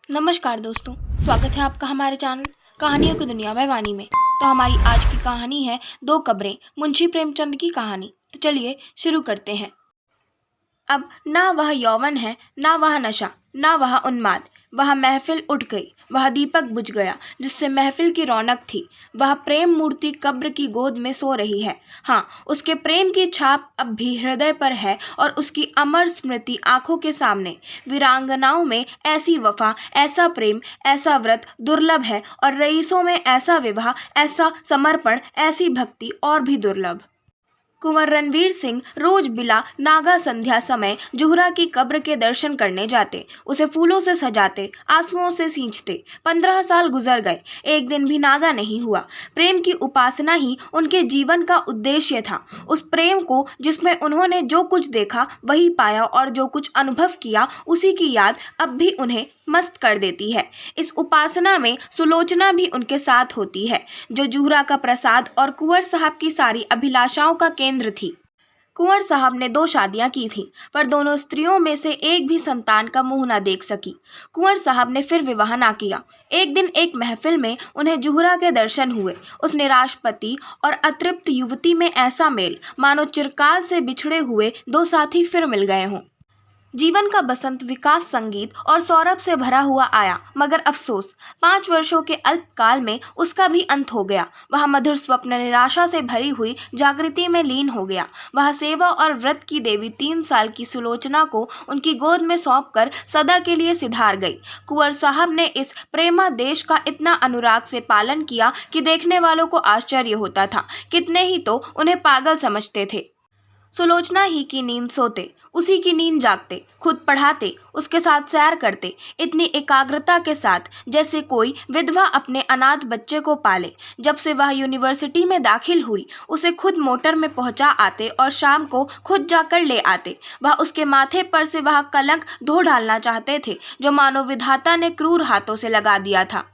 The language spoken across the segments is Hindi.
नमस्कार दोस्तों, स्वागत है आपका हमारे चैनल कहानियों की दुनिया में वानी में। तो हमारी आज की कहानी है दो कब्रें, मुंशी प्रेमचंद की कहानी। तो चलिए शुरू करते हैं। अब ना वह यौवन है, ना वह नशा, ना वह उन्माद। वह महफिल उठ गई, वह दीपक बुझ गया जिससे महफिल की रौनक थी। वह प्रेम मूर्ति कब्र की गोद में सो रही है। हाँ, उसके प्रेम की छाप अब भी हृदय पर है और उसकी अमर स्मृति आंखों के सामने। वीरांगनाओं में ऐसी वफा, ऐसा प्रेम, ऐसा व्रत दुर्लभ है और रईसों में ऐसा विवाह, ऐसा समर्पण, ऐसी भक्ति और भी दुर्लभ। कुंवर रणवीर सिंह रोज बिला नागा संध्या समय जुहरा की कब्र के दर्शन करने जाते, उसे फूलों से सजाते, आंसुओं से सींचते। 15 साल गुजर गए, एक दिन भी नागा नहीं हुआ। प्रेम की उपासना ही उनके जीवन का उद्देश्य था। उस प्रेम को जिसमें उन्होंने जो कुछ देखा वही पाया और जो कुछ अनुभव किया उसी की याद अब भी उन्हें मस्त कर देती है। इस उपासना में सुलोचना भी उनके साथ होती है, जो जुहरा का प्रसाद और कुंवर साहब की सारी अभिलाषाओं का केंद्र थी। कुंवर साहब ने 2 शादियां की थीं, पर दोनों स्त्रियों में से एक भी संतान का मुंह न देख सकी। कुंवर साहब ने फिर विवाह ना किया। एक दिन एक महफिल में उन्हें जुहरा के दर्शन हुए। उस निराशपति और अतृप्त युवती में ऐसा मेल, मानो चिरकाल से बिछड़े हुए 2 साथी फिर मिल गए हों। जीवन का बसंत विकास, संगीत और सौरभ से भरा हुआ आया, मगर अफसोस 5 वर्षों के अल्पकाल में उसका भी अंत हो गया। वह मधुर स्वप्न निराशा से भरी हुई जागृति में लीन हो गया। वह सेवा और व्रत की देवी 3 साल की सुलोचना को उनकी गोद में सौंपकर सदा के लिए सिधार गई। कुंवर साहब ने इस प्रेमादेश का इतना अनुराग से पालन किया कि देखने वालों को आश्चर्य होता था। कितने ही तो उन्हें पागल समझते थे। सुलोचना ही की नींद सोते, उसी की नींद जागते, खुद पढ़ाते, उसके साथ सैर करते, इतनी एकाग्रता के साथ जैसे कोई विधवा अपने अनाथ बच्चे को पाले। जब से वह यूनिवर्सिटी में दाखिल हुई, उसे खुद मोटर में पहुंचा आते और शाम को खुद जाकर ले आते। वह उसके माथे पर से वह कलंक धो डालना चाहते थे जो मानो विधाता ने क्रूर हाथों से लगा दिया था।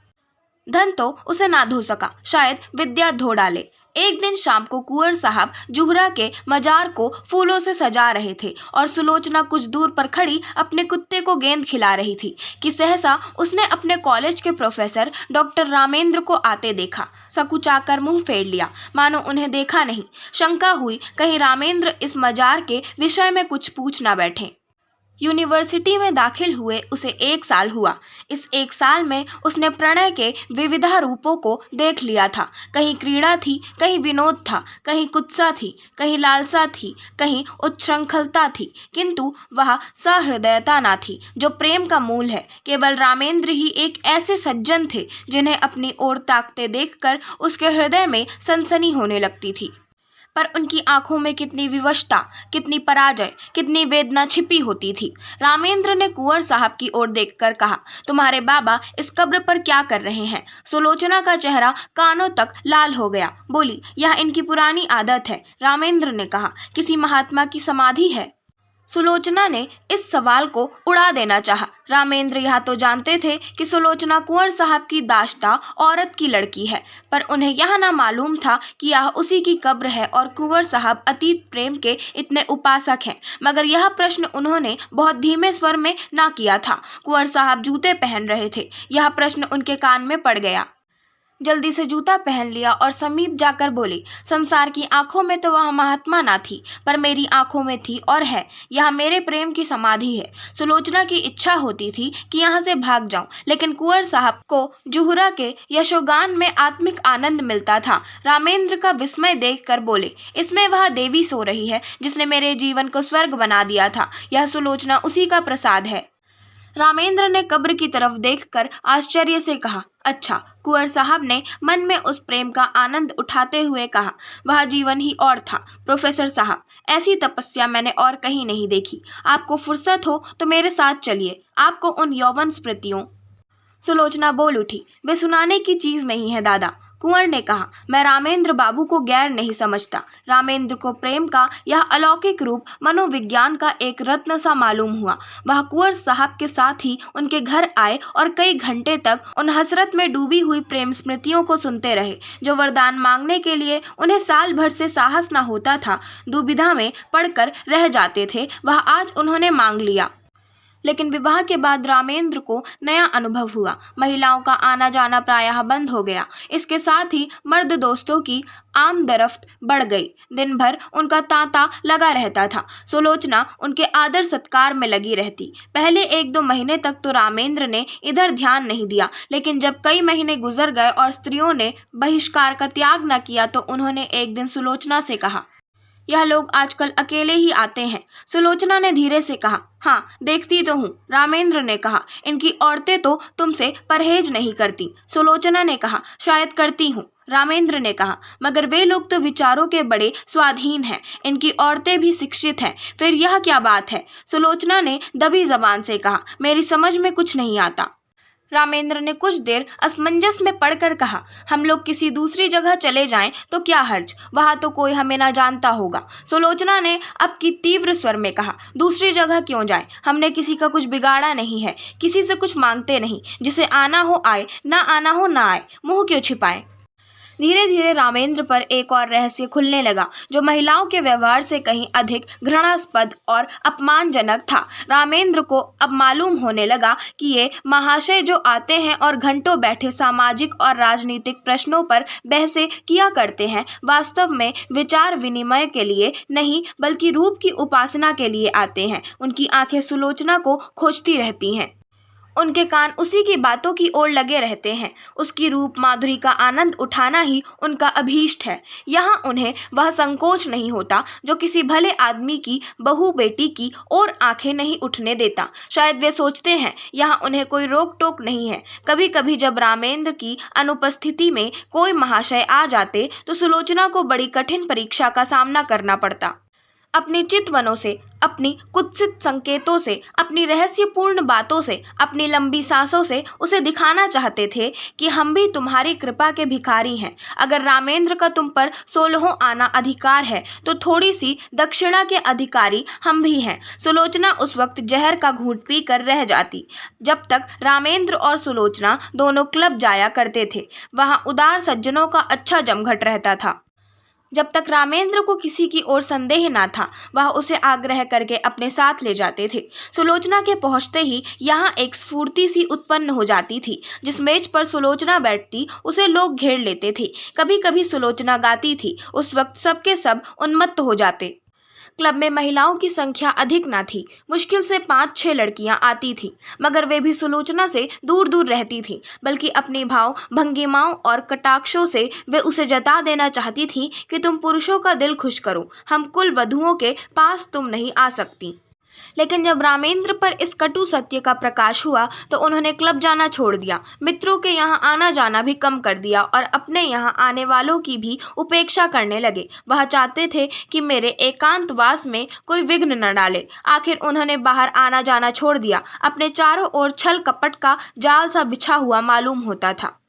धन तो उसे ना धो सका, शायद विद्या धो डाले। एक दिन शाम को कुंवर साहब जुहरा के मजार को फूलों से सजा रहे थे और सुलोचना कुछ दूर पर खड़ी अपने कुत्ते को गेंद खिला रही थी कि सहसा उसने अपने कॉलेज के प्रोफेसर डॉक्टर रामेंद्र को आते देखा। सकुचाकर मुंह फेर लिया, मानो उन्हें देखा नहीं। शंका हुई कहीं रामेंद्र इस मजार के विषय में कुछ पूछ ना बैठे। यूनिवर्सिटी में दाखिल हुए उसे 1 साल हुआ। इस 1 साल में उसने प्रणय के विविधा रूपों को देख लिया था। कहीं क्रीड़ा थी, कहीं विनोद था, कहीं कुत्सा थी, कहीं लालसा थी, कहीं उच्छृंखलता थी, किंतु वह सहृदयता ना थी जो प्रेम का मूल है। केवल रामेंद्र ही एक ऐसे सज्जन थे जिन्हें अपनी ओर ताकते देखकर उसके हृदय में सनसनी होने लगती थी। पर उनकी आंखों में कितनी विवशता, कितनी पराजय, कितनी वेदना छिपी होती थी। रामेंद्र ने कुंवर साहब की ओर देखकर कहा, तुम्हारे बाबा इस कब्र पर क्या कर रहे हैं? सुलोचना का चेहरा कानों तक लाल हो गया। बोली, यह इनकी पुरानी आदत है। रामेंद्र ने कहा, किसी महात्मा की समाधि है? सुलोचना ने इस सवाल को उड़ा देना चाहा। रामेंद्र यह तो जानते थे कि सुलोचना कुंवर साहब की दाश्ता औरत की लड़की है, पर उन्हें यह ना मालूम था कि यह उसी की कब्र है और कुंवर साहब अतीत प्रेम के इतने उपासक हैं। मगर यह प्रश्न उन्होंने बहुत धीमे स्वर में ना किया था। कुंवर साहब जूते पहन रहे थे। यह प्रश्न उनके कान में पड़ गया। जल्दी से जूता पहन लिया और समीप जाकर बोली, संसार की आंखों में तो वह महात्मा ना थी, पर मेरी आंखों में थी और है। यह मेरे प्रेम की समाधि है। सुलोचना की इच्छा होती थी कि यहाँ से भाग जाऊं, लेकिन कुंवर साहब को जुहरा के यशोगान में आत्मिक आनंद मिलता था। रामेंद्र का विस्मय देखकर बोले, इसमें वह देवी सो रही है जिसने मेरे जीवन को स्वर्ग बना दिया था। यह सुलोचना उसी का प्रसाद है। रामेंद्र ने कब्र की तरफ देखकर आश्चर्य से कहा, अच्छा। कुंवर साहब ने मन में उस प्रेम का आनंद उठाते हुए कहा, वह जीवन ही और था। प्रोफेसर साहब, ऐसी तपस्या मैंने और कहीं नहीं देखी। आपको फुर्सत हो तो मेरे साथ चलिए, आपको उन यौवन स्मृतियों। सुलोचना बोल उठी, वे सुनाने की चीज नहीं है दादा। कुंवर ने कहा, मैं रामेंद्र बाबू को गैर नहीं समझता। रामेंद्र को प्रेम का यह अलौकिक रूप मनोविज्ञान का एक रत्न सा मालूम हुआ। वह कुंवर साहब के साथ ही उनके घर आए और कई घंटे तक उन हसरत में डूबी हुई प्रेम स्मृतियों को सुनते रहे, जो वरदान मांगने के लिए उन्हें साल भर से साहस न होता था, दुविधा में पड़कर रह जाते थे, वह आज उन्होंने मांग लिया। लेकिन विवाह के बाद रामेंद्र को नया अनुभव हुआ। महिलाओं का आना जाना प्रायः बंद हो गया। इसके साथ ही मर्द दोस्तों की आमदरफ्त बढ़ गई। दिन भर उनका तांता लगा रहता था। सुलोचना उनके आदर सत्कार में लगी रहती। पहले 1-2 महीने तक तो रामेंद्र ने इधर ध्यान नहीं दिया, लेकिन जब कई महीने गुजर गए और स्त्रियों ने बहिष्कार का त्याग न किया तो उन्होंने एक दिन सुलोचना से कहा, यह लोग आजकल अकेले ही आते हैं। सुलोचना ने धीरे से कहा, हाँ देखती तो हूँ। रामेंद्र ने कहा, इनकी औरतें तो तुमसे परहेज नहीं करती। सुलोचना ने कहा, शायद करती हूँ। रामेंद्र ने कहा, मगर वे लोग तो विचारों के बड़े स्वाधीन हैं। इनकी औरतें भी शिक्षित हैं। फिर यह क्या बात है? सुलोचना ने दबी जबान से कहा, मेरी समझ में कुछ नहीं आता। रामेंद्र ने कुछ देर असमंजस में पड़कर कहा, हम लोग किसी दूसरी जगह चले जाएं तो क्या हर्ज, वहां तो कोई हमें ना जानता होगा। सुलोचना ने अब की तीव्र स्वर में कहा, दूसरी जगह क्यों जाएं? हमने किसी का कुछ बिगाड़ा नहीं है, किसी से कुछ मांगते नहीं। जिसे आना हो आए, ना आना हो ना आए, मुंह क्यों छिपाए। धीरे धीरे रामेंद्र पर एक और रहस्य खुलने लगा, जो महिलाओं के व्यवहार से कहीं अधिक घृणास्पद और अपमानजनक था। रामेंद्र को अब मालूम होने लगा कि ये महाशय जो आते हैं और घंटों बैठे सामाजिक और राजनीतिक प्रश्नों पर बहसें किया करते हैं, वास्तव में विचार विनिमय के लिए नहीं बल्कि रूप की उपासना के लिए आते हैं। उनकी आंखें सुलोचना को खोजती रहती हैं। उनके कान उसी की बातों की ओर लगे रहते हैं। उसकी रूप माधुरी का आनंद उठाना ही उनका अभीष्ट है। यहाँ उन्हें वह संकोच नहीं होता जो किसी भले आदमी की बहू बेटी की ओर आंखें नहीं उठने देता। शायद वे सोचते हैं यहाँ उन्हें कोई रोक टोक नहीं है। कभी कभी जब रामेंद्र की अनुपस्थिति में कोई महाशय आ जाते तो सुलोचना को बड़ी कठिन परीक्षा का सामना करना पड़ता। अपनी चितवनों से, अपनी कुत्सित संकेतों से, अपनी रहस्यपूर्ण बातों से, अपनी लंबी सांसों से उसे दिखाना चाहते थे कि हम भी तुम्हारी कृपा के भिखारी हैं। अगर रामेंद्र का तुम पर 16 आना अधिकार है तो थोड़ी सी दक्षिणा के अधिकारी हम भी हैं। सुलोचना उस वक्त जहर का घूंट पी कर रह जाती। जब तक रामेंद्र और सुलोचना दोनों क्लब जाया करते थे, वहाँ उदार सज्जनों का अच्छा जमघट रहता था। जब तक रामेंद्र को किसी की ओर संदेह ना था, वह उसे आग्रह करके अपने साथ ले जाते थे। सुलोचना के पहुंचते ही यहाँ एक स्फूर्ति सी उत्पन्न हो जाती थी। जिस मेज पर सुलोचना बैठती उसे लोग घेर लेते थे। कभी कभी सुलोचना गाती थी, उस वक्त सबके सब उन्मत्त हो जाते। क्लब में महिलाओं की संख्या अधिक ना थी। मुश्किल से 5-6 लड़कियां आती थीं, मगर वे भी सुलोचना से दूर दूर रहती थीं, बल्कि अपने भाव भंगिमाओं और कटाक्षों से वे उसे जता देना चाहती थीं कि तुम पुरुषों का दिल खुश करो, हम कुल वधुओं के पास तुम नहीं आ सकती। लेकिन जब रामेंद्र पर इस कटु सत्य का प्रकाश हुआ तो उन्होंने क्लब जाना छोड़ दिया, मित्रों के यहाँ आना जाना भी कम कर दिया और अपने यहाँ आने वालों की भी उपेक्षा करने लगे। वह चाहते थे कि मेरे एकांतवास में कोई विघ्न न डाले। आखिर उन्होंने बाहर आना जाना छोड़ दिया। अपने चारों ओर छल कपट का जाल सा बिछा हुआ मालूम होता था।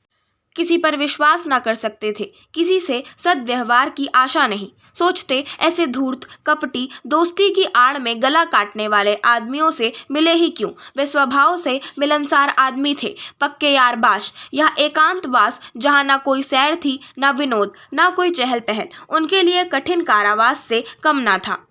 किसी पर विश्वास न कर सकते थे, किसी से सद्व्यवहार की आशा नहीं। सोचते ऐसे धूर्त कपटी दोस्ती की आड़ में गला काटने वाले आदमियों से मिले ही क्यों। वे स्वभाव से मिलनसार आदमी थे, पक्के यारबाश। यह एकांतवास जहाँ ना कोई सैर थी, ना विनोद, ना कोई चहल पहल, उनके लिए कठिन कारावास से कम ना था।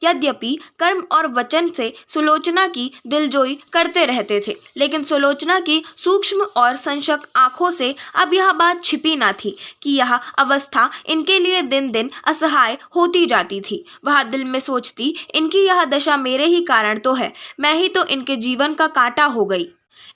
यद्यपि कर्म और वचन से सुलोचना की दिलजोई करते रहते थे, लेकिन सुलोचना की सूक्ष्म और संशक आंखों से अब यह बात छिपी ना थी कि यह अवस्था इनके लिए दिन दिन असहाय होती जाती थी। वह दिल में सोचती, इनकी यह दशा मेरे ही कारण तो है, मैं ही तो इनके जीवन का कांटा हो गई।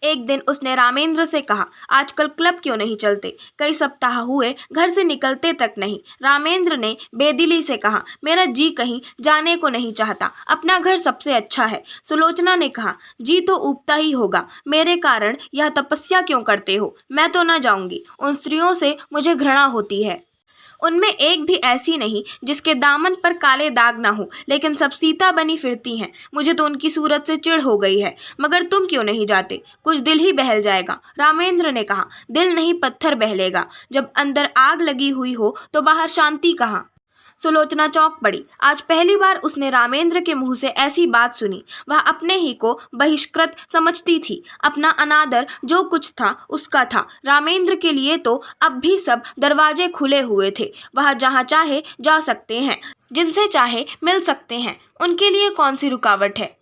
एक दिन उसने रामेंद्र से कहा, आजकल क्लब क्यों नहीं चलते? कई सप्ताह हुए घर से निकलते तक नहीं। रामेंद्र ने बेदिली से कहा, मेरा जी कहीं जाने को नहीं चाहता, अपना घर सबसे अच्छा है। सुलोचना ने कहा, जी तो ऊबता ही होगा, मेरे कारण यह तपस्या क्यों करते हो? मैं तो न जाऊंगी, उन स्त्रियों से मुझे घृणा होती है। उनमें एक भी ऐसी नहीं जिसके दामन पर काले दाग ना हो, लेकिन सब सीता बनी फिरती हैं। मुझे तो उनकी सूरत से चिढ़ हो गई है। मगर तुम क्यों नहीं जाते? कुछ दिल ही बहल जाएगा। रामेंद्र ने कहा, दिल नहीं पत्थर बहलेगा। जब अंदर आग लगी हुई हो तो बाहर शांति कहाँ? सुलोचना चौंक पड़ी। आज पहली बार उसने रामेंद्र के मुंह से ऐसी बात सुनी। वह अपने ही को बहिष्कृत समझती थी। अपना अनादर जो कुछ था उसका था। रामेंद्र के लिए तो अब भी सब दरवाजे खुले हुए थे। वह जहाँ चाहे जा सकते हैं, जिनसे चाहे मिल सकते हैं। उनके लिए कौन सी रुकावट है?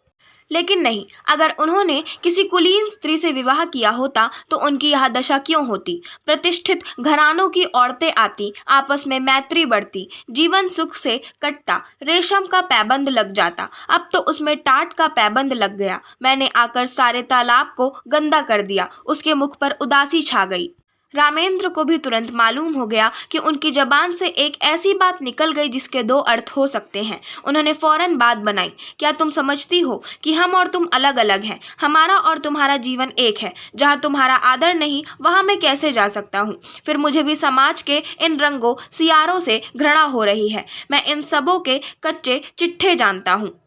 लेकिन नहीं, अगर उन्होंने किसी कुलीन स्त्री से विवाह किया होता तो उनकी यह दशा क्यों होती। प्रतिष्ठित घरानों की औरतें आती, आपस में मैत्री बढ़ती, जीवन सुख से कटता, रेशम का पैबंद लग जाता। अब तो उसमें टाट का पैबंद लग गया। मैंने आकर सारे तालाब को गंदा कर दिया। उसके मुख पर उदासी छा गई। रामेंद्र को भी तुरंत मालूम हो गया कि उनकी जबान से एक ऐसी बात निकल गई जिसके दो अर्थ हो सकते हैं। उन्होंने फौरन बात बनाई, क्या तुम समझती हो कि हम और तुम अलग अलग हैं? हमारा और तुम्हारा जीवन एक है। जहाँ तुम्हारा आदर नहीं वहाँ मैं कैसे जा सकता हूँ? फिर मुझे भी समाज के इन रंगों सियारों से घृणा हो रही है। मैं इन सबों के कच्चे चिट्ठे जानता हूँ।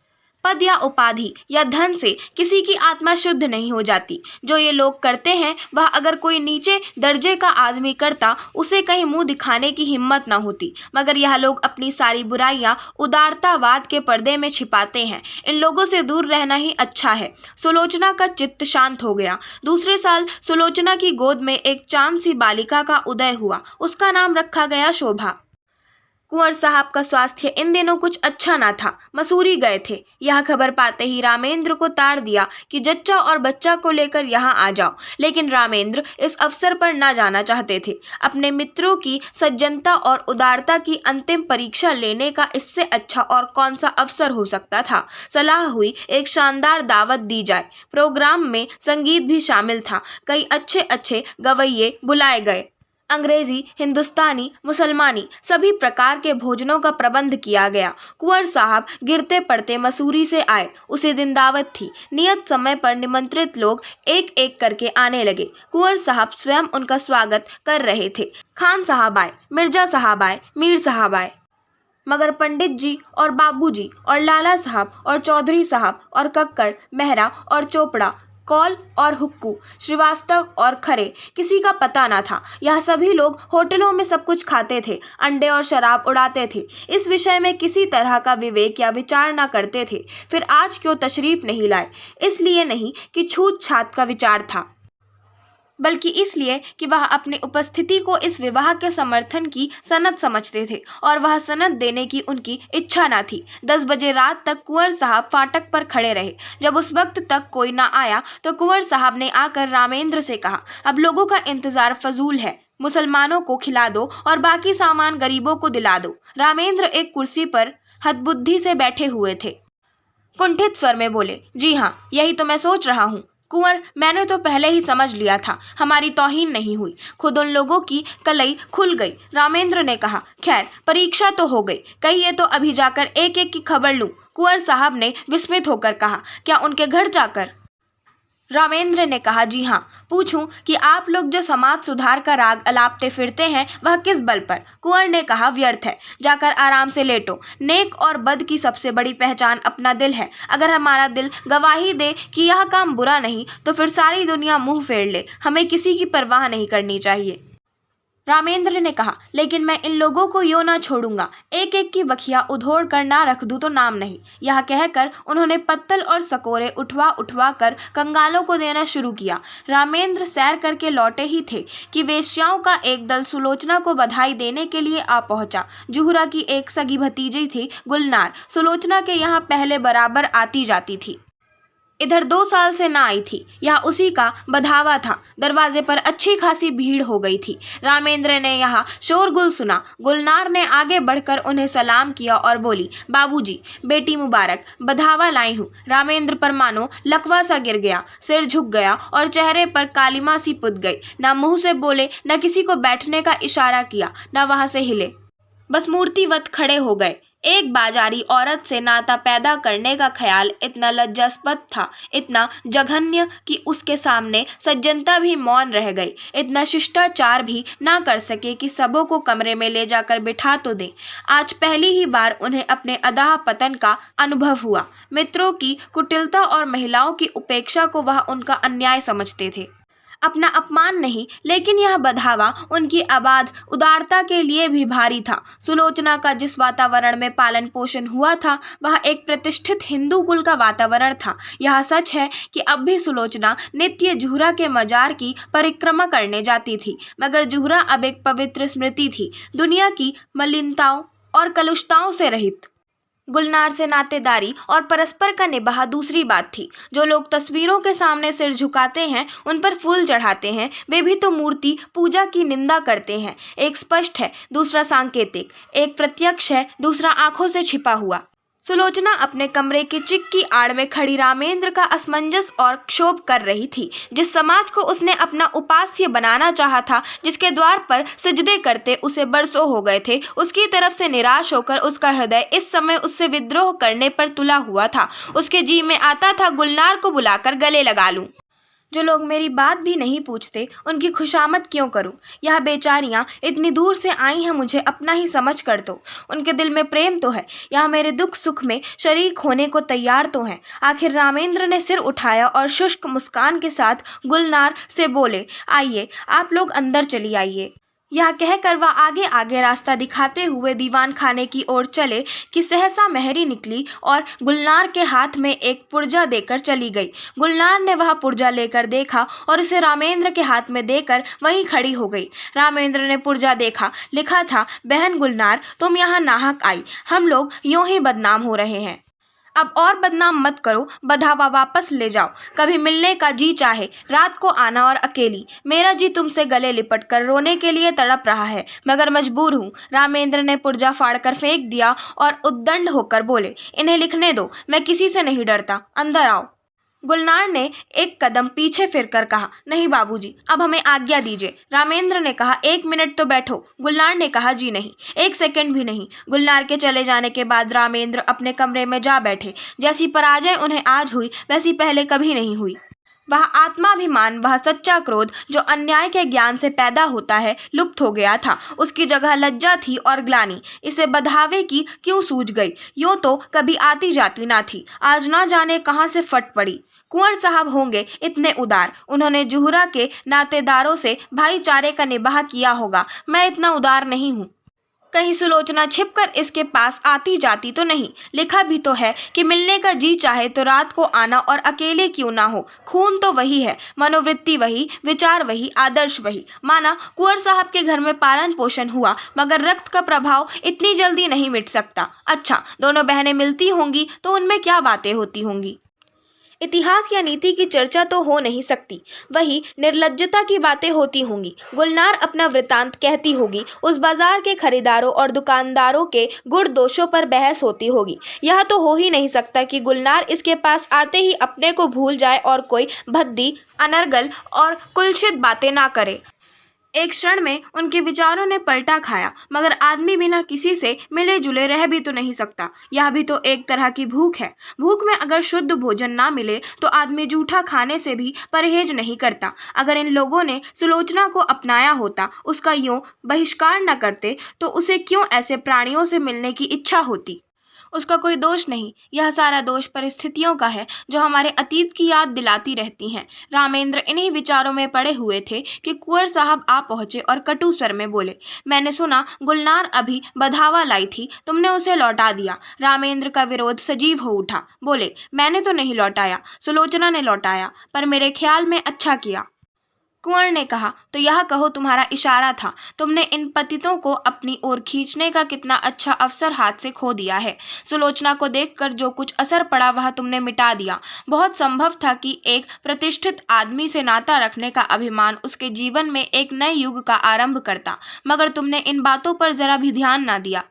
पद या उपाधि या धन से किसी की आत्मा शुद्ध नहीं हो जाती। जो ये लोग करते हैं वह अगर कोई नीचे दर्जे का आदमी करता उसे कहीं मुंह दिखाने की हिम्मत न होती। मगर यह लोग अपनी सारी बुराइयां उदारतावाद के पर्दे में छिपाते हैं। इन लोगों से दूर रहना ही अच्छा है। सुलोचना का चित्त शांत हो गया। दूसरे साल सुलोचना की गोद में एक चांद सी बालिका का उदय हुआ। उसका नाम रखा गया शोभा। कुंवर साहब का स्वास्थ्य इन दिनों कुछ अच्छा ना था। मसूरी गए थे। यह खबर पाते ही रामेंद्र को ताड़ दिया कि जच्चा और बच्चा को लेकर यहाँ आ जाओ। लेकिन रामेंद्र इस अवसर पर न जाना चाहते थे। अपने मित्रों की सज्जनता और उदारता की अंतिम परीक्षा लेने का इससे अच्छा और कौन सा अवसर हो सकता था। सलाह हुई एक शानदार दावत दी जाए। प्रोग्राम में संगीत भी शामिल था। कई अच्छे अच्छे गवैये बुलाए गए। अंग्रेजी, हिंदुस्तानी, मुसलमानी सभी प्रकार के भोजनों का प्रबंध किया गया। कुंवर साहब गिरते पड़ते मसूरी से आए। उसी दिन दावत थी। नियत समय पर निमंत्रित लोग एक एक करके आने लगे। कुंवर साहब स्वयं उनका स्वागत कर रहे थे। खान साहब आए, मिर्जा साहब आए, मीर साहब आए, मगर पंडित जी और बाबूजी और लाला साहब और चौधरी साहब और कक्कड़, मेहरा और चोपड़ा, कौल और हुक्कू, श्रीवास्तव और खरे किसी का पता न था। यह सभी लोग होटलों में सब कुछ खाते थे, अंडे और शराब उड़ाते थे। इस विषय में किसी तरह का विवेक या विचार न करते थे। फिर आज क्यों तशरीफ नहीं लाए? इसलिए नहीं कि छूत छात का विचार था, बल्कि इसलिए कि वह अपनी उपस्थिति को इस विवाह के समर्थन की सनद समझते थे और वह सनद देने की उनकी इच्छा न थी। 10 बजे रात तक कुंवर साहब फाटक पर खड़े रहे। जब उस वक्त तक कोई न आया तो कुंवर साहब ने आकर रामेंद्र से कहा, अब लोगों का इंतजार फजूल है। मुसलमानों को खिला दो और बाकी सामान गरीबों को दिला दो। रामेंद्र एक कुर्सी पर हतबुद्धि से बैठे हुए थे। कुंठित स्वर में बोले, जी हाँ, यही तो मैं सोच रहा हूँ। कुंवर, मैंने तो पहले ही समझ लिया था। हमारी तौहीन नहीं हुई। खुद उन लोगों की कलई खुल गई। रामेंद्र ने कहा, खैर परीक्षा तो हो गई। कहिए तो अभी जाकर एक एक की खबर लूं। कुंवर साहब ने विस्मित होकर कहा, क्या उनके घर जाकर? रामेंद्र ने कहा, जी हाँ। पूछूं कि आप लोग जो समाज सुधार का राग अलापते फिरते हैं वह किस बल पर? कुंवर ने कहा, व्यर्थ है। जाकर आराम से लेटो। नेक और बद की सबसे बड़ी पहचान अपना दिल है। अगर हमारा दिल गवाही दे कि यह काम बुरा नहीं तो फिर सारी दुनिया मुंह फेर ले। हमें किसी की परवाह नहीं करनी चाहिए। रामेंद्र ने कहा, लेकिन मैं इन लोगों को यूं ना छोड़ूंगा। एक एक की बखिया उधोड़ कर ना रख दूं तो नाम नहीं। यह कहकर उन्होंने पत्तल और सकोरे उठवा उठवा कर कंगालों को देना शुरू किया। रामेंद्र सैर करके लौटे ही थे कि वेश्याओं का एक दल सुलोचना को बधाई देने के लिए आ पहुंचा। जुहरा की एक सगी भतीजी थी गुलनार, सुलोचना के यहाँ पहले बराबर आती जाती थी। इधर 2 साल से ना आई थी। यह उसी का बधावा था। दरवाजे पर अच्छी खासी भीड़ हो गई थी। रामेंद्र ने यहाँ शोरगुल सुना। गुलनार ने आगे बढ़कर उन्हें सलाम किया और बोली, बाबूजी, बेटी मुबारक, बधावा लाई हूँ। रामेंद्र पर मानो लकवा सा गिर गया, सिर झुक गया और चेहरे पर कालिमा सी पुत गई। न मुंह से बोले, न किसी को बैठने का इशारा किया, न वहां से हिले, बस मूर्तिवत खड़े हो गए। एक बाजारी औरत से नाता पैदा करने का ख्याल इतना लज्जास्पद था, इतना जघन्य कि उसके सामने सज्जनता भी मौन रह गई। इतना शिष्टाचार भी ना कर सके कि सबों को कमरे में ले जाकर बिठा तो दें। आज पहली ही बार उन्हें अपने अदाह पतन का अनुभव हुआ। मित्रों की कुटिलता और महिलाओं की उपेक्षा को वह उनका अन्याय समझते थे। अपना अपमान नहीं, लेकिन यह बधावा उनकी अबाध उदारता के लिए भी भारी था। सुलोचना का जिस वातावरण में पालन पोषण हुआ था वह एक प्रतिष्ठित हिंदू कुल का वातावरण था। यह सच है कि अब भी सुलोचना नित्य जुहरा के मजार की परिक्रमा करने जाती थी, मगर जुहरा अब एक पवित्र स्मृति थी, दुनिया की मलिनताओं और कलुषताओं से रहित। गुलनार से नातेदारी और परस्पर का निभाव दूसरी बात थी। जो लोग तस्वीरों के सामने सिर झुकाते हैं, उन पर फूल चढ़ाते हैं, वे भी तो मूर्ति पूजा की निंदा करते हैं। एक स्पष्ट है, दूसरा सांकेतिक। एक प्रत्यक्ष है, दूसरा आंखों से छिपा हुआ। सुलोचना अपने कमरे की चिक की आड़ में खड़ी रामेंद्र का असमंजस और क्षोभ कर रही थी। जिस समाज को उसने अपना उपास्य बनाना चाहा था, जिसके द्वार पर सिजदे करते उसे बरसों हो गए थे, उसकी तरफ से निराश होकर उसका हृदय इस समय उससे विद्रोह करने पर तुला हुआ था। उसके जी में आता था गुलनार को बुलाकर गले लगा लूं। जो लोग मेरी बात भी नहीं पूछते, उनकी खुशामद क्यों करूं? यह बेचारियां इतनी दूर से आई हैं, मुझे अपना ही समझ कर दो। उनके दिल में प्रेम तो है, यह मेरे दुख सुख में शरीक होने को तैयार तो हैं। आखिर रामेंद्र ने सिर उठाया और शुष्क मुस्कान के साथ गुलनार से बोले, आइए, आप लोग अंदर चली आइए। यह कहकर वह आगे आगे रास्ता दिखाते हुए दीवान खाने की ओर चले कि सहसा मेहरी निकली और गुलनार के हाथ में एक पुर्जा देकर चली गई। गुलनार ने वह पुर्जा लेकर देखा और उसे रामेंद्र के हाथ में देकर वहीं खड़ी हो गई। रामेंद्र ने पुर्जा देखा, लिखा था, बहन गुलनार, तुम यहाँ नाहक आई, हम लोग यूं ही बदनाम हो रहे हैं। अब और बदनाम मत करो, बधावा वापस ले जाओ। कभी मिलने का जी चाहे रात को आना और अकेली। मेरा जी तुमसे गले लिपट कर रोने के लिए तड़प रहा है, मगर मजबूर हूँ। रामेंद्र ने पुर्जा फाड़कर फेंक दिया और उद्दंड होकर बोले, इन्हें लिखने दो, मैं किसी से नहीं डरता, अंदर आओ। गुलनार ने एक कदम पीछे फिरकर कहा, नहीं बाबूजी, अब हमें आज्ञा दीजिए। रामेंद्र ने कहा, 1 मिनट तो बैठो। गुलनार ने कहा, जी नहीं, 1 सेकंड भी नहीं। गुलनार के चले जाने के बाद रामेंद्र अपने कमरे में जा बैठे। जैसी पराजय उन्हें आज हुई, वैसी पहले कभी नहीं हुई। वह आत्माभिमान, वह सच्चा क्रोध जो अन्याय के ज्ञान से पैदा होता है, लुप्त हो गया था। उसकी जगह लज्जा थी और ग्लानि। इसे बधावे की क्यों सूझ गई? यूं तो कभी आती जाती ना थी, आज ना जाने कहां से फट पड़ी। कुंवर साहब होंगे इतने उदार, उन्होंने जुहरा के नातेदारों से भाईचारे का निबाह किया होगा। मैं इतना उदार नहीं हूँ। कहीं सुलोचना छिपकर इसके पास आती जाती तो नहीं? लिखा भी तो है कि मिलने का जी चाहे तो रात को आना और अकेले क्यों ना हो। खून तो वही है, मनोवृत्ति वही, विचार वही, आदर्श वही। माना कुंवर साहब के घर में पालन पोषण हुआ, मगर रक्त का प्रभाव इतनी जल्दी नहीं मिट सकता। अच्छा, दोनों बहनें मिलती होंगी तो उनमें क्या बातें होती होंगी? इतिहास या नीति की चर्चा तो हो नहीं सकती, वही निर्लज्जता की बातें होती होंगी। गुलनार अपना वृतांत कहती होगी, उस बाजार के खरीदारों और दुकानदारों के गुण दोषों पर बहस होती होगी। यह तो हो ही नहीं सकता कि गुलनार इसके पास आते ही अपने को भूल जाए और कोई भद्दी, अनर्गल और कुलसित बातें ना करे। एक क्षण में उनके विचारों ने पलटा खाया, मगर आदमी बिना किसी से मिले जुले रह भी तो नहीं सकता। यह भी तो एक तरह की भूख है। भूख में अगर शुद्ध भोजन ना मिले तो आदमी जूठा खाने से भी परहेज नहीं करता। अगर इन लोगों ने सुलोचना को अपनाया होता, उसका यूं बहिष्कार न करते, तो उसे क्यों ऐसे प्राणियों से मिलने की इच्छा होती? उसका कोई दोष नहीं, यह सारा दोष परिस्थितियों का है जो हमारे अतीत की याद दिलाती रहती हैं। रामेंद्र इन्हीं विचारों में पड़े हुए थे कि कुंवर साहब आ पहुंचे और कटु स्वर में बोले, मैंने सुना गुलनार अभी बधावा लाई थी, तुमने उसे लौटा दिया। रामेंद्र का विरोध सजीव हो उठा। बोले, मैंने तो नहीं लौटाया, सुलोचना ने लौटाया, पर मेरे ख्याल में अच्छा किया। कुंवर ने कहा, तो यह कहो तुम्हारा इशारा था। तुमने इन पतितों को अपनी ओर खींचने का कितना अच्छा अवसर हाथ से खो दिया है। सुलोचना को देखकर जो कुछ असर पड़ा वह तुमने मिटा दिया। बहुत संभव था कि एक प्रतिष्ठित आदमी से नाता रखने का अभिमान उसके जीवन में एक नए युग का आरंभ करता, मगर तुमने इन बातों पर जरा भी ध्यान ना दिया।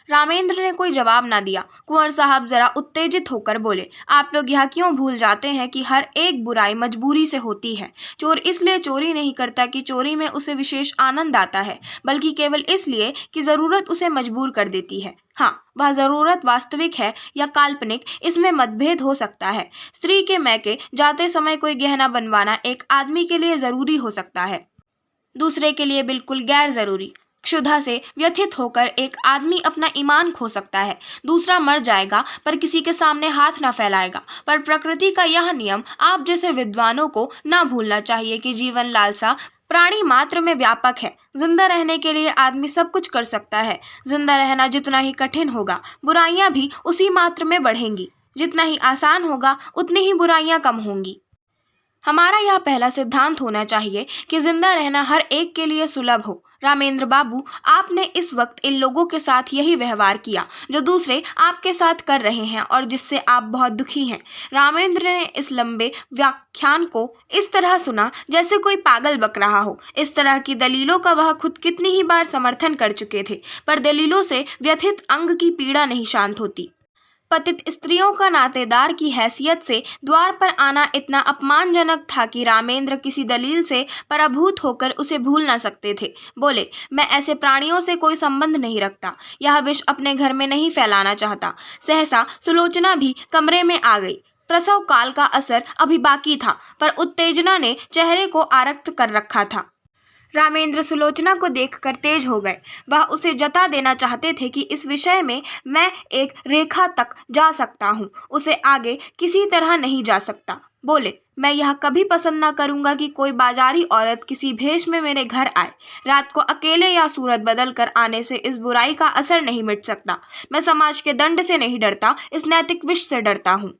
रामेंद्र ने कोई जवाब ना दिया। कुंवर साहब जरा उत्तेजित होकर बोले, आप लोग यह क्यों भूल जाते हैं कि हर एक बुराई मजबूरी से होती है। चोर इसलिए चोरी नहीं करता कि चोरी में उसे विशेष आनंद आता है, बल्कि केवल इसलिए कि जरूरत उसे मजबूर कर देती है। हाँ, वह जरूरत वास्तविक है या काल्पनिक, इसमें मतभेद हो सकता है। स्त्री के मैके जाते समय कोई गहना बनवाना एक आदमी के लिए जरूरी हो सकता है, दूसरे के लिए बिल्कुल गैर जरूरी। क्षुधा से व्यथित होकर एक आदमी अपना ईमान खो सकता है। दूसरा मर जाएगा पर किसी के सामने हाथ न फैलाएगा। पर प्रकृति का यह नियम आप जैसे विद्वानों को ना भूलना चाहिए कि जीवन लालसा प्राणी मात्र में व्यापक है। जिंदा रहने के लिए आदमी सब कुछ कर सकता है। जिंदा रहना जितना ही कठिन होगा, बुराइयां भी उसी मात्र में बढ़ेंगी। जितना ही आसान होगा, उतनी ही बुराइयां कम होंगी। हमारा यह पहला सिद्धांत होना चाहिए कि जिंदा रहना हर एक के लिए सुलभ हो। रामेंद्र बाबू, आपने इस वक्त इन लोगों के साथ यही व्यवहार किया जो दूसरे आपके साथ कर रहे हैं और जिससे आप बहुत दुखी हैं। रामेंद्र ने इस लंबे व्याख्यान को इस तरह सुना जैसे कोई पागल बक रहा हो। इस तरह की दलीलों का वह खुद कितनी ही बार समर्थन कर चुके थे, पर दलीलों से व्यथित अंग की पीड़ा नहीं शांत होती। पतित स्त्रियों का नातेदार की हैसियत से द्वार पर आना इतना अपमानजनक था कि रामेंद्र किसी दलील से पराभूत होकर उसे भूल न सकते थे। बोले, मैं ऐसे प्राणियों से कोई संबंध नहीं रखता, यह विष अपने घर में नहीं फैलाना चाहता। सहसा सुलोचना भी कमरे में आ गई। प्रसव काल का असर अभी बाकी था, पर उत्तेजना ने चेहरे को आरक्त कर रखा था। रामेंद्र सुलोचना को देखकर तेज हो गए। वह उसे जता देना चाहते थे कि इस विषय में मैं एक रेखा तक जा सकता हूँ, उसे आगे किसी तरह नहीं जा सकता। बोले, मैं यह कभी पसंद न करूँगा कि कोई बाजारी औरत किसी भेष में मेरे घर आए। रात को अकेले या सूरत बदल कर आने से इस बुराई का असर नहीं मिट सकता। मैं समाज के दंड से नहीं डरता, इस नैतिक विष से डरता हूँ।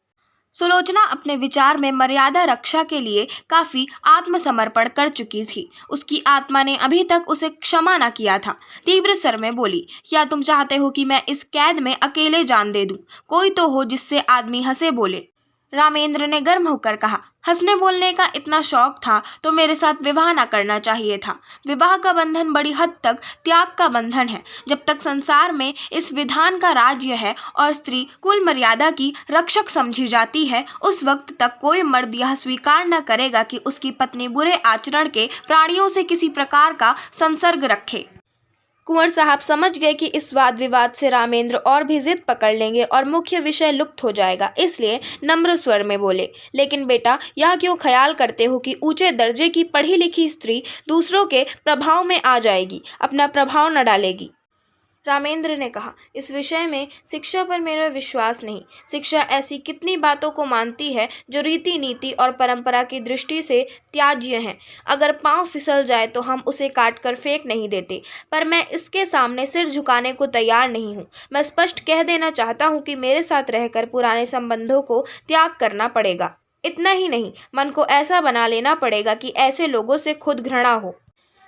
सुलोचना अपने विचार में मर्यादा रक्षा के लिए काफी आत्मसमर्पण कर चुकी थी। उसकी आत्मा ने अभी तक उसे क्षमा न किया था। तीव्र स्वर में बोली, क्या तुम चाहते हो कि मैं इस कैद में अकेले जान दे दूं? कोई तो हो जिससे आदमी हंसे बोले। रामेंद्र ने गर्म होकर कहा, हंसने बोलने का इतना शौक था तो मेरे साथ विवाह न करना चाहिए था। विवाह का बंधन बड़ी हद तक त्याग का बंधन है। जब तक संसार में इस विधान का राज्य है और स्त्री कुल मर्यादा की रक्षक समझी जाती है, उस वक्त तक कोई मर्द यह स्वीकार न करेगा कि उसकी पत्नी बुरे आचरण के प्राणियों से किसी प्रकार का संसर्ग रखे। कुंवर साहब समझ गए कि इस वाद विवाद से रामेंद्र और भी जिद पकड़ लेंगे और मुख्य विषय लुप्त हो जाएगा, इसलिए नम्र स्वर में बोले, लेकिन बेटा, यह क्यों ख्याल करते हो कि ऊंचे दर्जे की पढ़ी लिखी स्त्री दूसरों के प्रभाव में आ जाएगी, अपना प्रभाव न डालेगी। रामेंद्र ने कहा, इस विषय में शिक्षा पर मेरा विश्वास नहीं। शिक्षा ऐसी कितनी बातों को मानती है जो रीति नीति और परंपरा की दृष्टि से त्याज्य हैं। अगर पांव फिसल जाए तो हम उसे काट कर फेंक नहीं देते, पर मैं इसके सामने सिर झुकाने को तैयार नहीं हूँ। मैं स्पष्ट कह देना चाहता हूँ कि मेरे साथ रहकर पुराने संबंधों को त्याग करना पड़ेगा। इतना ही नहीं, मन को ऐसा बना लेना पड़ेगा कि ऐसे लोगों से खुद घृणा हो।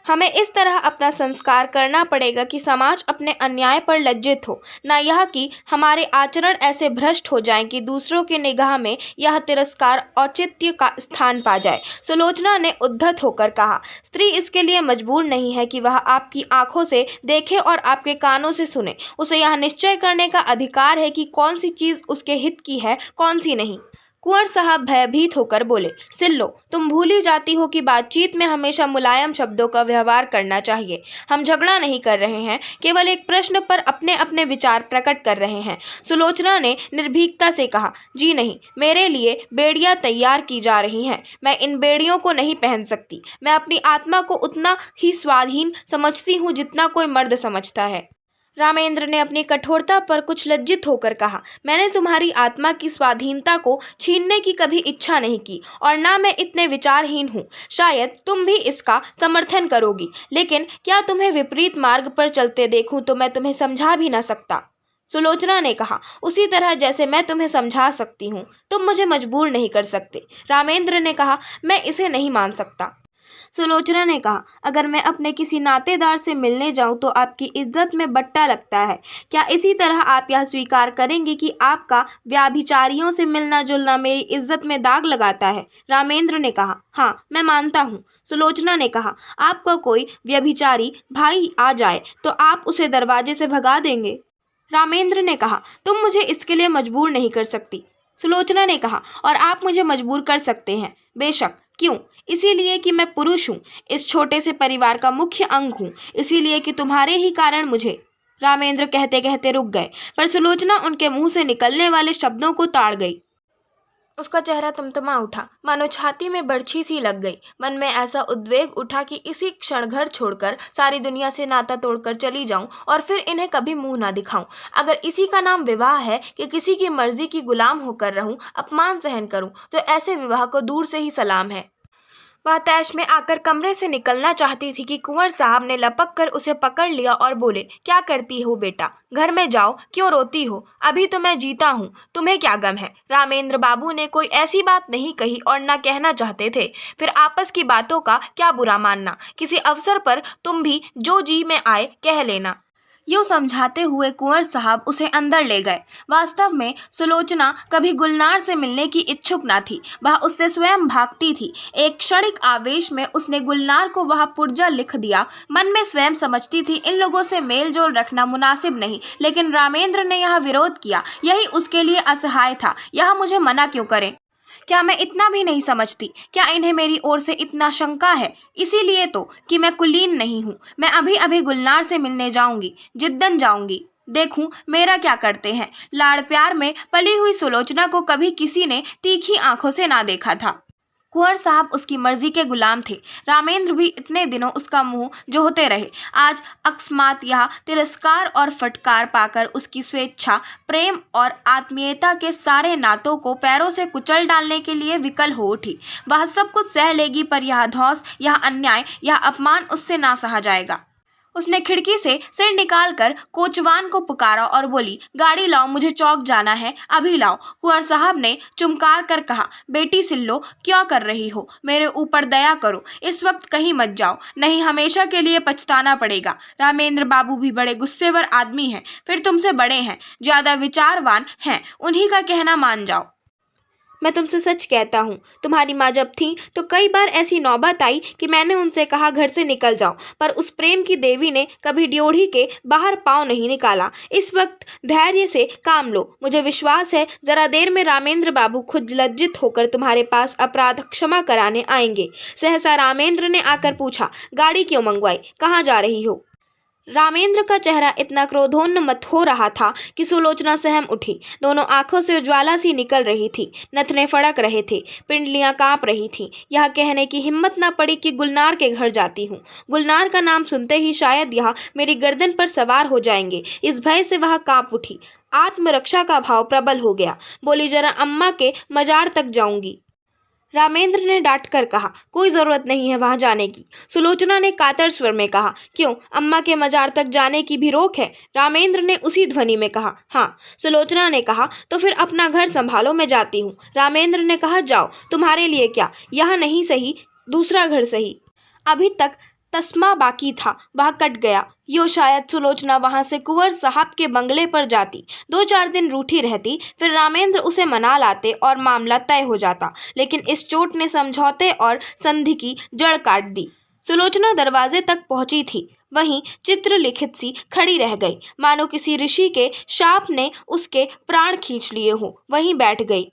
हमें इस तरह अपना संस्कार करना पड़ेगा कि समाज अपने अन्याय पर लज्जित हो, न यह कि हमारे आचरण ऐसे भ्रष्ट हो जाएं कि दूसरों की निगाह में यह तिरस्कार औचित्य का स्थान पा जाए। सुलोचना ने उद्धत होकर कहा, स्त्री इसके लिए मजबूर नहीं है कि वह आपकी आंखों से देखे और आपके कानों से सुने। उसे यह निश्चय करने का अधिकार है कि कौन सी चीज़ उसके हित की है, कौन सी नहीं। कुंवर साहब भयभीत होकर बोले, सिल्लो, तुम भूली जाती हो कि बातचीत में हमेशा मुलायम शब्दों का व्यवहार करना चाहिए। हम झगड़ा नहीं कर रहे हैं, केवल एक प्रश्न पर अपने अपने विचार प्रकट कर रहे हैं। सुलोचना ने निर्भीकता से कहा, जी नहीं, मेरे लिए बेड़ियां तैयार की जा रही हैं। मैं इन बेड़ियों को नहीं पहन सकती। मैं अपनी आत्मा को उतना ही स्वाधीन समझती हूँ जितना कोई मर्द समझता है। रामेंद्र ने अपनी कठोरता पर कुछ लज्जित होकर कहा, मैंने तुम्हारी आत्मा की स्वाधीनता को छीनने की कभी इच्छा नहीं की और ना मैं इतने विचारहीन हूँ। शायद तुम भी इसका समर्थन करोगी, लेकिन क्या तुम्हें विपरीत मार्ग पर चलते देखूं तो मैं तुम्हें समझा भी न सकता। सुलोचना ने कहा, उसी तरह जैसे मैं तुम्हें समझा सकती हूँ, तुम मुझे मजबूर नहीं कर सकते। रामेंद्र ने कहा, मैं इसे नहीं मान सकता। सुलोचना ने कहा, अगर मैं अपने किसी नातेदार से मिलने जाऊं तो आपकी इज्जत में बट्टा लगता है। क्या इसी तरह आप यह स्वीकार करेंगे कि आपका व्याभिचारियों से मिलना जुलना मेरी इज्जत में दाग लगाता है? रामेंद्र ने कहा, हाँ, मैं मानता हूँ। सुलोचना ने कहा, आपका कोई व्यभिचारी भाई आ जाए तो आप उसे दरवाजे से भगा देंगे? रामेंद्र ने कहा, तुम मुझे इसके लिए मजबूर नहीं कर सकती। सुलोचना ने कहा, और आप मुझे मजबूर कर सकते हैं। बेशक, क्यों? इसीलिए कि मैं पुरुष हूँ, इस छोटे से परिवार का मुख्य अंग हूँ, इसीलिए कि तुम्हारे ही कारण मुझे। रामेंद्र कहते कहते रुक गए, पर सुलोचना उनके मुंह से निकलने वाले शब्दों को ताड़ गई। उसका चेहरा तमतमा उठा, मानो छाती में बर्छी सी लग गई। मन में ऐसा उद्वेग उठा कि इसी क्षण घर छोड़कर सारी दुनिया से नाता तोड़कर चली जाऊं और फिर इन्हें कभी मुंह ना दिखाऊं। अगर इसी का नाम विवाह है कि किसी की मर्जी की गुलाम होकर रहूं, अपमान सहन करूं, तो ऐसे विवाह को दूर से ही सलाम है। वह तैश में आकर कमरे से निकलना चाहती थी कि कुंवर साहब ने लपक कर उसे पकड़ लिया और बोले, क्या करती हो बेटा, घर में जाओ, क्यों रोती हो, अभी तो मैं जीता हूँ, तुम्हें क्या गम है। रामेंद्र बाबू ने कोई ऐसी बात नहीं कही और न कहना चाहते थे, फिर आपस की बातों का क्या बुरा मानना, किसी अवसर पर तुम भी जो जी में आए कह लेना। यूँ समझाते हुए कुंवर साहब उसे अंदर ले गए। वास्तव में सुलोचना कभी गुलनार से मिलने की इच्छुक न थी, वह उससे स्वयं भागती थी। एक क्षणिक आवेश में उसने गुलनार को वह पुर्जा लिख दिया। मन में स्वयं समझती थी इन लोगों से मेल जोल रखना मुनासिब नहीं, लेकिन रामेंद्र ने यह विरोध किया, यही उसके लिए असहाय था। यह मुझे मना क्यों करें? क्या मैं इतना भी नहीं समझती? क्या इन्हें मेरी ओर से इतना शंका है? इसीलिए तो कि मैं कुलीन नहीं हूँ। मैं अभी अभी गुलनार से मिलने जाऊंगी, जिद्दन जाऊंगी, देखूं मेरा क्या करते हैं। लाड़ प्यार में पली हुई सुलोचना को कभी किसी ने तीखी आंखों से ना देखा था। कुंवर साहब उसकी मर्जी के गुलाम थे। रामेंद्र भी इतने दिनों उसका मुंह जोहते रहे। आज अकस्मात यह तिरस्कार और फटकार पाकर उसकी स्वेच्छा, प्रेम और आत्मीयता के सारे नातों को पैरों से कुचल डालने के लिए विकल हो उठी। वह सब कुछ सह लेगी, पर यह धौंस, यह अन्याय, यह अपमान उससे ना सहा जाएगा। उसने खिड़की से सिर निकालकर कोचवान को पुकारा और बोली, गाड़ी लाओ, मुझे चौक जाना है, अभी लाओ। कुंवर साहब ने चुमकार कर कहा, बेटी सिल्लो, क्या कर रही हो, मेरे ऊपर दया करो, इस वक्त कहीं मत जाओ, नहीं हमेशा के लिए पछताना पड़ेगा। रामेंद्र बाबू भी बड़े गुस्सेवर आदमी हैं, फिर तुमसे बड़े हैं, ज्यादा विचारवान हैं, उन्हीं का कहना मान जाओ। मैं तुमसे सच कहता हूँ, तुम्हारी माँ जब थी तो कई बार ऐसी नौबत आई कि मैंने उनसे कहा घर से निकल जाओ, पर उस प्रेम की देवी ने कभी ड्योढ़ी के बाहर पाँव नहीं निकाला। इस वक्त धैर्य से काम लो, मुझे विश्वास है जरा देर में रामेंद्र बाबू खुद लज्जित होकर तुम्हारे पास अपराध क्षमा कराने आएंगे। सहसा रामेंद्र ने आकर पूछा, गाड़ी क्यों मंगवाई, कहाँ जा रही हो? रामेंद्र का चेहरा इतना क्रोधोन्मत्त हो रहा था कि सुलोचना सहम उठी। दोनों आंखों से ज्वाला सी निकल रही थी, नथने फड़क रहे थे, पिंडलियां कांप रही थीं। यह कहने की हिम्मत न पड़ी कि गुलनार के घर जाती हूँ। गुलनार का नाम सुनते ही शायद यह मेरी गर्दन पर सवार हो जाएंगे। इस भय से वह कांप उठी। आत्मरक्षा का भाव प्रबल हो गया। बोली, जरा अम्मा के मजार तक जाऊंगी। रामेंद्र ने डांट कर कहा, कोई जरूरत नहीं है वहां जाने की। सुलोचना ने कातर स्वर में कहा, क्यों, अम्मा के मजार तक जाने की भी रोक है? रामेंद्र ने उसी ध्वनि में कहा, हाँ। सुलोचना ने कहा, तो फिर अपना घर संभालो, मैं जाती हूँ। रामेंद्र ने कहा, जाओ, तुम्हारे लिए क्या, यह नहीं सही, दूसरा घर सही। अभी तक तस्मा बाकी था, वह कट गया। यो शायद सुलोचना वहां से कुंवर साहब के बंगले पर जाती, 2-4 दिन रूठी रहती, फिर रामेंद्र उसे मना लाते और मामला तय हो जाता। लेकिन इस चोट ने समझौते और संधि की जड़ काट दी। सुलोचना दरवाजे तक पहुंची थी, वहीं चित्र लिखित सी खड़ी रह गई, मानो किसी ऋषि के शाप ने उसके प्राण खींच लिए हो। वहीं बैठ गई,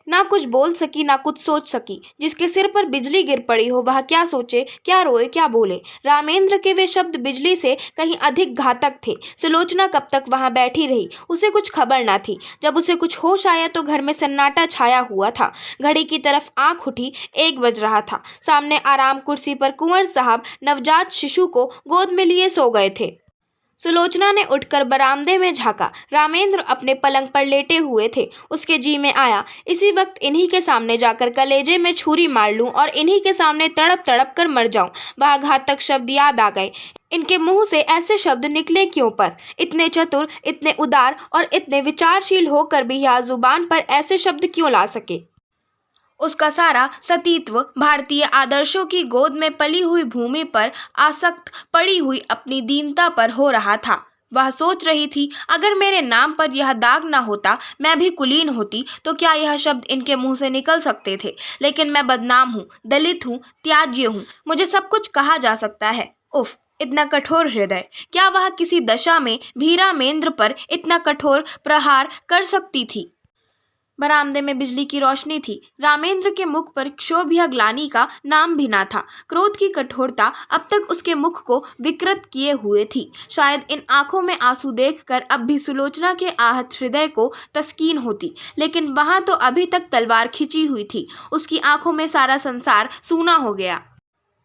ना कुछ बोल सकी, ना कुछ सोच सकी। जिसके सिर पर बिजली गिर पड़ी हो, वह क्या सोचे, क्या रोए, क्या बोले। रामेंद्र के वे शब्द बिजली से कहीं अधिक घातक थे। सुलोचना कब तक वहां बैठी रही, उसे कुछ खबर ना थी। जब उसे कुछ होश आया तो घर में सन्नाटा छाया हुआ था। घड़ी की तरफ आंख उठी, 1 बज रहा था। सामने आराम कुर्सी पर कुंवर साहब नवजात शिशु को गोद में लिए सो गए थे। सुलोचना ने उठकर बरामदे में झांका। रामेंद्र अपने पलंग पर लेटे हुए थे। उसके जी में आया, इसी वक्त इन्हीं के सामने जाकर कलेजे में छुरी मार लूं और इन्हीं के सामने तड़प तड़प कर मर जाऊं। वह घातक शब्द याद आ गए। इनके मुंह से ऐसे शब्द निकले क्यों? पर इतने चतुर, इतने उदार और इतने विचारशील होकर भी यह जुबान पर ऐसे शब्द क्यों ला सके? उसका सारा सतीत्व भारतीय आदर्शों की गोद में पली हुई भूमि पर आसक्त पड़ी हुई अपनी दीनता पर हो रहा था। वह सोच रही थी, अगर मेरे नाम पर यह दाग ना होता, मैं भी कुलीन होती, तो क्या यह शब्द इनके मुंह से निकल सकते थे? लेकिन मैं बदनाम हूँ, दलित हूँ, त्याज्य हूँ, मुझे सब कुछ कहा जा सकता है। उफ, इतना कठोर हृदय! क्या वह किसी दशा में भी रामेंद्र पर इतना कठोर प्रहार कर सकती थी? बरामदे में बिजली की रोशनी थी। रामेंद्र के मुख पर क्षोभ या ग्लानि का नाम भी ना था। क्रोध की कठोरता अब तक उसके मुख को विकृत किए हुए थी। शायद इन आंखों में आंसू देखकर अब भी सुलोचना के आहत हृदय को तस्कीन होती, लेकिन वहां तो अभी तक तलवार खिंची हुई थी। उसकी आंखों में सारा संसार सूना हो गया।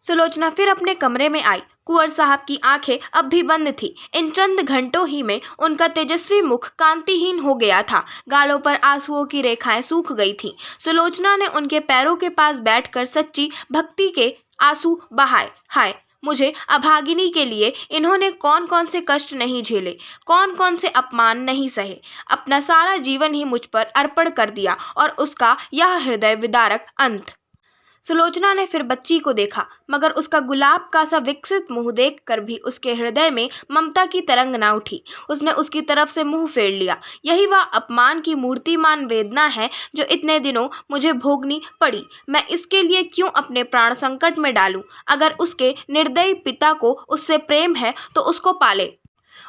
सुलोचना फिर अपने कमरे में आई। कुंवर साहब की आंखें अब भी बंद थी। इन चंद घंटों ही में उनका तेजस्वी मुख कांतिहीन हो गया था। गालों पर आंसुओं की रेखाएं सूख गई थीं। सुलोचना ने उनके पैरों के पास बैठकर सच्ची भक्ति के आंसू बहाए। हाय, मुझे अभागिनी के लिए इन्होंने कौन कौन से कष्ट नहीं झेले, कौन कौन से अपमान नहीं सहे। अपना सारा जीवन ही मुझ पर अर्पण कर दिया और उसका यह हृदय विदारक अंत। सुलोचना ने फिर बच्ची को देखा, मगर उसका गुलाब का सा विकसित मुंह देखकर भी उसके हृदय में ममता की तरंग न उठी। उसने उसकी तरफ से मुंह फेर लिया। यही वह अपमान की मूर्तिमान वेदना है जो इतने दिनों मुझे भोगनी पड़ी। मैं इसके लिए क्यों अपने प्राण संकट में डालूं? अगर उसके निर्दयी पिता को उससे प्रेम है तो उसको पाले,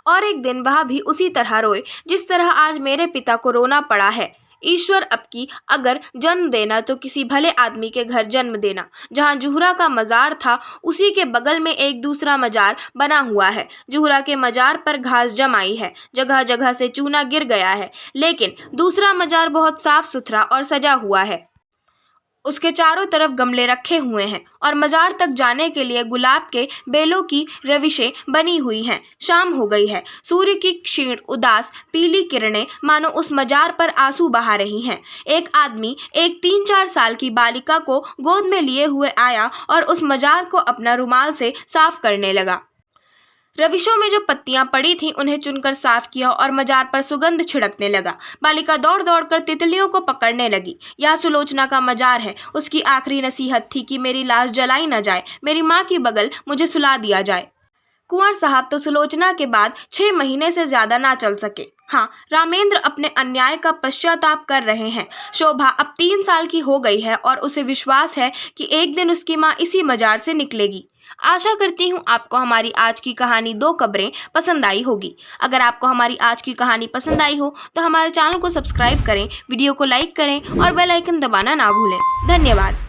और एक दिन वह भी उसी तरह रोए जिस तरह आज मेरे पिता को रोना पड़ा है। ईश्वर, अब की अगर जन्म देना तो किसी भले आदमी के घर जन्म देना। जहाँ जुहरा का मजार था उसी के बगल में एक दूसरा मजार बना हुआ है। जुहरा के मजार पर घास जम आई है, जगह जगह से चूना गिर गया है, लेकिन दूसरा मजार बहुत साफ सुथरा और सजा हुआ है। उसके चारों तरफ गमले रखे हुए हैं और मजार तक जाने के लिए गुलाब के बेलों की रविशें बनी हुई हैं। शाम हो गई है। सूर्य की क्षीण उदास पीली किरणें मानो उस मजार पर आंसू बहा रही हैं। एक आदमी एक 3-4 साल की बालिका को गोद में लिए हुए आया और उस मजार को अपना रुमाल से साफ करने लगा। रविशों में जो पत्तियां पड़ी थीं उन्हें चुनकर साफ किया और मजार पर सुगंध छिड़कने लगा। बालिका दौड़ दौड़कर तितलियों को पकड़ने लगी। यह सुलोचना का मजार है। उसकी आखिरी नसीहत थी कि मेरी लाश जलाई न जाए, मेरी माँ की बगल मुझे सुला दिया जाए। कुंवर साहब तो सुलोचना के बाद 6 महीने से ज्यादा ना चल सके। हाँ, रामेंद्र अपने अन्याय का पश्चाताप कर रहे हैं। शोभा अब 3 साल की हो गई है और उसे विश्वास है कि एक दिन उसकी माँ इसी मजार से निकलेगी। आशा करती हूँ आपको हमारी आज की कहानी 2 कब्रें पसंद आई होगी। अगर आपको हमारी आज की कहानी पसंद आई हो तो हमारे चैनल को सब्सक्राइब करें, वीडियो को लाइक करें और बेल आइकन दबाना ना भूलें। धन्यवाद।